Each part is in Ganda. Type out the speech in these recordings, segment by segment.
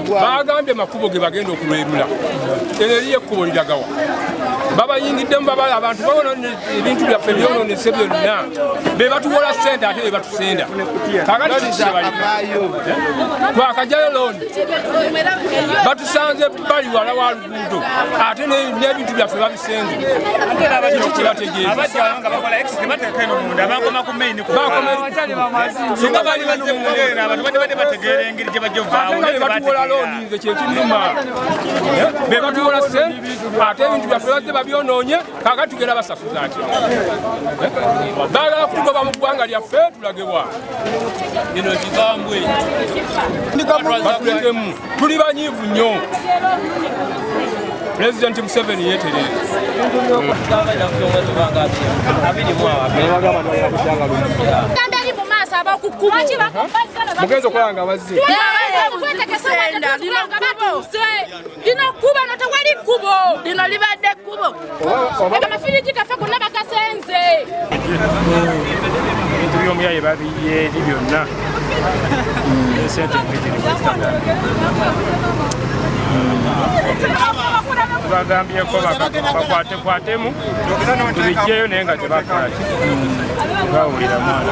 bagambye makubo ge bagenda okulwerula eriyo ekkubo liragawa babayingiddemu babala abantu babona ebintu byaffe byononese byonna be batuwola ssente ate be batusenda kakati twakajjayo looni batusanze bali wala wa luguudo ate n'ebintu byaffe babisenze batuwola looni nze kyekinuma be batuwola ssente ate ebintu byaffe bazze babyonoonye kakati tugenda basasuza atya baagala kutugoba mu ggwanga lyaffe tulagebwa ino kigambwe batulekemu tuli banyiivu nnyo President Museveni yeterere mugenzo kwanga bazzi dino kuba no tewali kubo dino libadde kubo amafiriji kafe gonna bakasenze ebintu by'omuyaye babiye byonna esente ngejiri bagambyeko bakwatekwatemu tubijjeyo naye nga tebakolaki bawulira mwana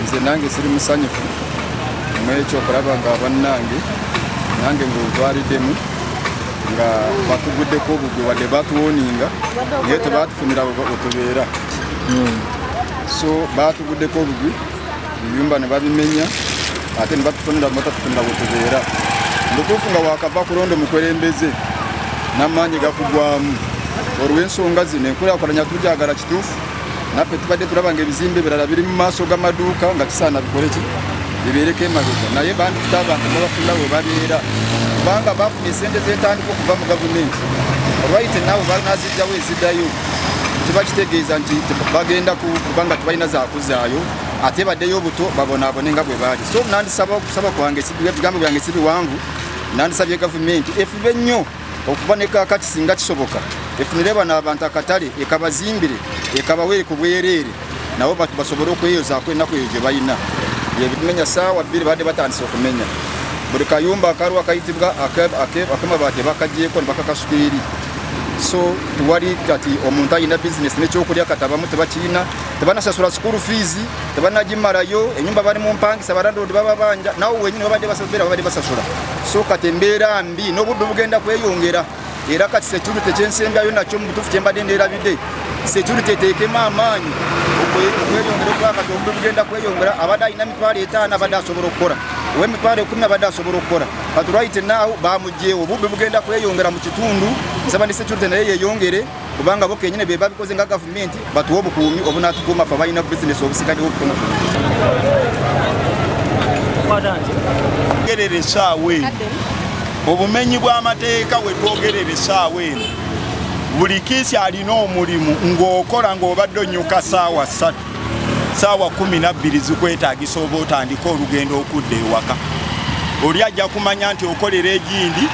nze nange siri musanyufu mwekyo okulaba nga bannange nange ng'otwaliddemu nga batuguddeko obugwi wadde batuwoninga naye tebatufunira wetubeera so batuguddeko obugwi ebiyumba ne babimenya ate ne batufunira batatufunira wetubeera mutuufu nga wakava kulonda omukulembeze n'amaanyi gakugwamu olw'ensonga zino enkulaakulanya tujagala kituufu naffe tubadde tulaba nga ebizimbe ebirala biri mu maaso g'amaduuka nga kisaana bikoleki bibeereko emabega naye bandi tuta abantu babafunira we babeera kubanga bafunye esente zeetandika okuva mu gavumenti olwaite naawe banazijjawo eziddayo kiba kitegeeza nti bagenda kubanga tebalina zakuzaayo ate baddeyo obuto babonaabone nga bwe baali so nandisaba okusaba kwange ebigambo byange si biwanvu nandisabye gavumenti efube nnyo okuba ne kaakati singa kisoboka efunire bano abantu akatale ekabazimbire ekabaweere ku bwereere nabo basobole okweyozaako ennaku eyo gye balina ebimenya saawa 2 badde batandise okumenya buli kayumba akalwa kayitibwa akamabaati bakaggyeko ne bakakasuka eri so tuwali kati omuntu alina bizinesi n'ekyokulya kati abamu tebakiina tebanasasula school fees tebanagimalayo enyumba bali mu mpangisa balandoodi bababanja nawe wenyini babadde basasula so kati embeera mbi n'obudde bugenda kweyongera era kati security kyensembyayo nakyo mu butuufu kyembadde ndeerabidde security eteekemu amaanyi okweyongera okuba kati obudde bugenda kweyongera abadde alina emitwalo 5 abadde asobola okukola ow'emitwalo 10 abadde asobola okukola kati right now bamugyewo obudde bugenda kweyongera mu kitundu nsaba ne security naye yeeyongere kubanga bo kenyine be babikoze nga gavumenti batuwa obukuumi obunaatukuuma ffe balina bizinesi obusigaddewo obutono gerera essaawa eno obumenyi bw'amateeka we twogerera essaawa eno buli kiisi alina omulimu ng'okola ng'obadde onnyuka ssaawa 3 ssaawa 12 zikwetaagisa oba otandika olugendo okudda ewaka oli ajja kumanya nti okolera egindi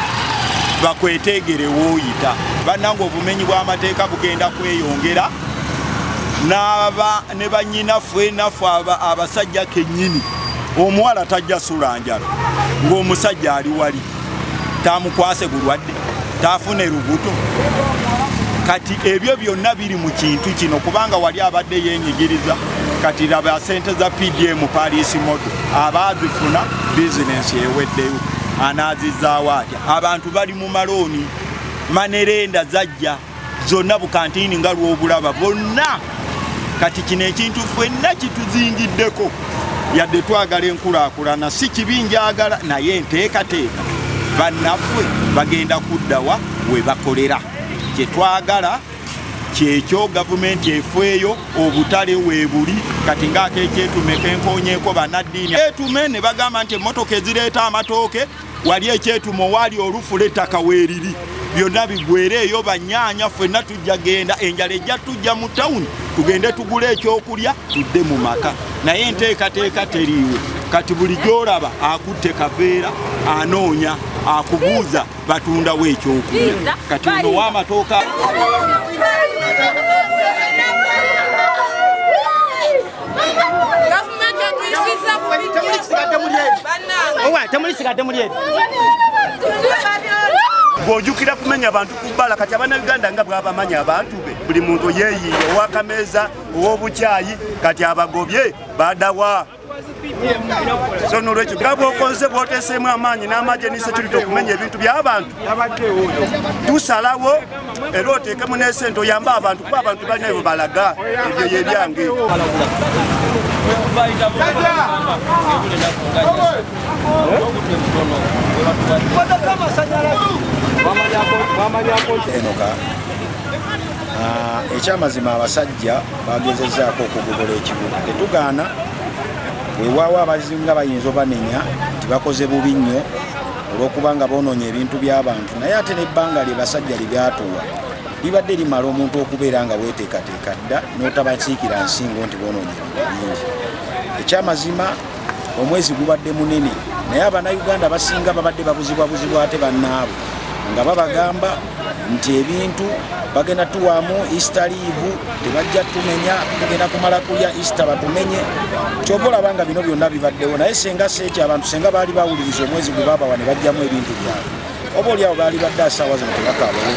bakweteegere wooyita bannange obumenyi bw'amateeka bugenda kweyongera ne bannyinaffe naffe abasajja kennyini omuwala tajja sula njala ng'omusajja ali wali tamukwase bulwadde tafune lubuto kati ebyo byonna biri mu kintu kino kubanga wali abadde yenyigiriza kati laba sente za PDM Paris Moto abazifuna bizinesi eweddeyo anazizaawo atya abantu bali mu malooni manerenda zajja zonna bukantini nga lw'obulaba bonna kati kino ekintu ffenna kituzingiddeko yadde twagala enkulaakulana si kibi njagala naye enteekateeka bannaffe bagenda kuddawa we bakolera kyetwagala kyekyo gavumenti efeeyo obutale weebuli kati ng'akeekyetume kenkoonyeeko bannaddiini etume ne bagamba nti emmotoka ezireeta amatooke wali ekyetumo waali olufu l'ettaka weeriri byonna bigwereeyo bannyaanya ffenna tujja genda enjala ejja tujja mu tawuni tugende tugule ekyokulya tudde mu maka naye enteekateeka teriiwe kati buli gy'olaba akutte kaveera anoonya akubuuza batundawo ekyokulya kati ono w'amatooka bw'ojjukira kumenya abantu ku bbala kati Abannayuganda nga bw'abamanya abantu be buli muntu yeeyiye ow'akameeza ow'obukyayi kati abagobye badawa so nolwekyo nga bw'okoze bw'oteeseemu amaanyi n'amagye ni security okumenya ebintu by'abantu tusalawo era oteekemu n'esente oyambe abantu kuba abantu balina ebyo balaga ebyo yebyange enoka ekyamazima abasajja bagezezaako okugogola ekibuga tetugaana weewaawo abazinga bayinza obanenya nti bakoze bubi nnyo olw'okuba nga boonoonya ebintu by'abantu naye ate n'ebbanga lye basajja libyatuwa libadde limala omuntu okubeera nga weeteekateeka dda n'otabakiikira nsingo nti boonoonya ebintu bingi ekyamazima omwezi gubadde munene naye Abannayuganda basinga babadde babuzibwabuzibwa ate bannaabo nga babagamba nti ebintu bagenda tuwaamu Easter leave tebajja tumenya tugenda kumala kulya Easter batumenye kyova olaba nga bino byonna bibaddewo naye senga seekyo abantu senga baali bawuliriza omwezi gwe baabawa ne bajjamu ebintu byabwe oba oliawo baali badde asaawa zino tebakaabawo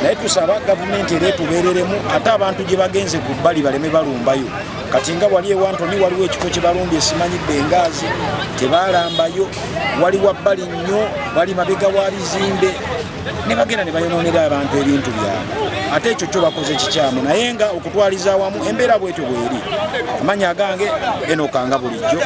naye tusaba gavumenti era etubeereremu ate abantu gye bagenze ku bbali baleme balumbayo kati nga wali ewantoni waliwo ekifo kye balumbye simanyidde engaazi tebalambayo wali wabbali nnyo wali mabega wa bizimbe ne bagenda ne bayonoonera abantu ebintu byabwe ate ekyo kyo bakoze kikyamu naye nga okutwaliza awamu embeera bwetyo bweri amanya agange enokanga bulijjo